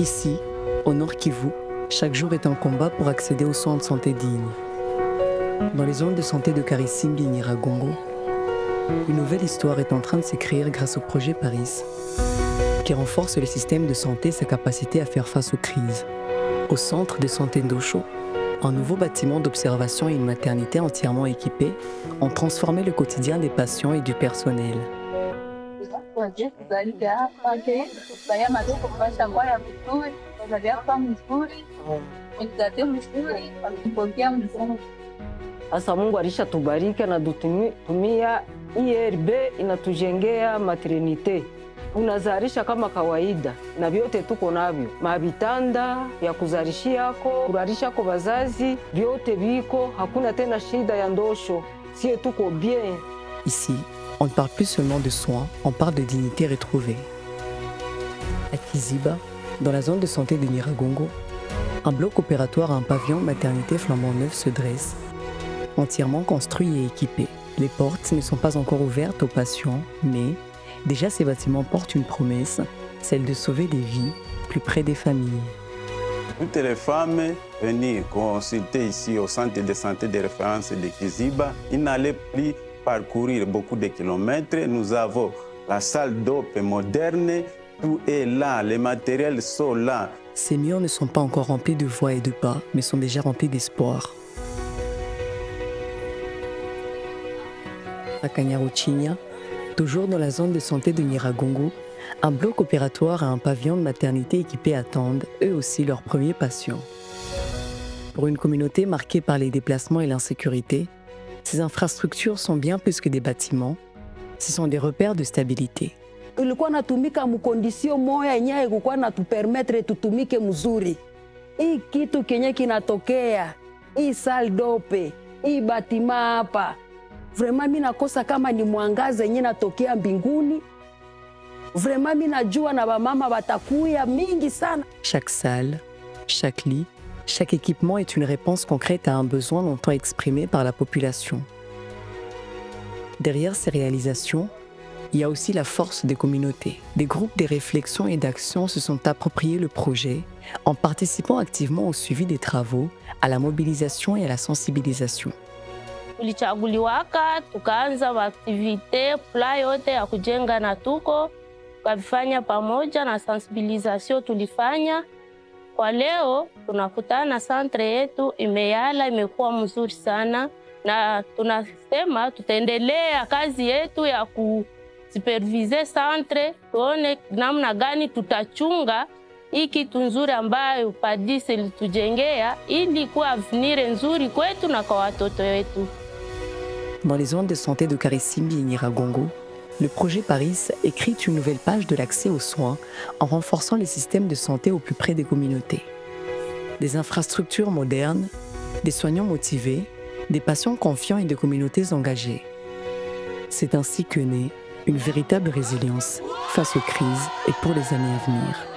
Ici, au Nord Kivu, chaque jour est un combat pour accéder aux soins de santé dignes. Dans les zones de santé de Karisimbi et Nyiragongo, une nouvelle histoire est en train de s'écrire grâce au projet Paris, qui renforce le système de santé et sa capacité à faire face aux crises. Au centre de santé d'Osho, un nouveau bâtiment d'observation et une maternité entièrement équipée ont transformé le quotidien des patients et du personnel. Asa Mungu alishatubariki na dutumia IRB inatujengea maternite. Unazalisha kama kawaida na vyote tuko navyo. Mavitanda ya kuzalishiyako, kulalisha kwa wazazi, vyote viko, hakuna tena shida ya ndosho. Sie tuko bien. Ici, on ne parle plus seulement de soins, on parle de dignité retrouvée. À Kiziba, dans la zone de santé de Nyiragongo, un bloc opératoire à un pavillon maternité flambant neuf se dresse, entièrement construit et équipé. Les portes ne sont pas encore ouvertes aux patients, mais déjà ces bâtiments portent une promesse, celle de sauver des vies plus près des familles. Toutes les femmes venues consulter ici au centre de santé de référence de Kiziba, ils n'allaient plus parcourir beaucoup de kilomètres. Nous avons la salle d'OP moderne, tout est là, les matériels sont là. Ces murs ne sont pas encore remplis de voix et de pas, mais sont déjà remplis d'espoir. À Kanyaruchinya, toujours dans la zone de santé de Nyiragongo, un bloc opératoire et un pavillon de maternité équipés attendent, eux aussi, leurs premiers patients. Pour une communauté marquée par les déplacements et l'insécurité, ces infrastructures sont bien plus que des bâtiments, ce sont des repères de stabilité. Tulikuwa natumika mukondisio moya yenye ilikuwa natupermettre tutumike mzuri. Hii kitu kenye kinatokea, hii salle dope, hii batima hapa. Vraiment mimi nakosa kama ni mwangaza yenye natokea mbinguni. Vraiment mimi najua na bamama batakuya mingi sana. Chaque salle, chaque lit, chaque équipement est une réponse concrète à un besoin longtemps exprimé par la population. Derrière ces réalisations, il y a aussi la force des communautés. Des groupes de réflexion et d'action se sont appropriés le projet en participant activement au suivi des travaux, à la mobilisation et à la sensibilisation. Tulichaguliwaka, tukaanza aktivite fly yote ya kujenga na tuko tukafanya pamoja na sensibilisation tulifanya. Kwa leo tunakutana centre yetu imeyala, imekuwa mzuri sana na tunasema tutaendelea kazi yetu ya kusupervise centre, tuone namna gani tutachunga hii kitu nzuri ambayo Padis litujengea ili kuwa avenir nzuri kwetu na kwa watoto wetu. Dans les zones de santé de Karisimbi et Nyiragongo, le projet Paris écrit une nouvelle page de l'accès aux soins en renforçant les systèmes de santé au plus près des communautés. Des infrastructures modernes, des soignants motivés, des patients confiants et des communautés engagées. C'est ainsi que naît une véritable résilience face aux crises et pour les années à venir.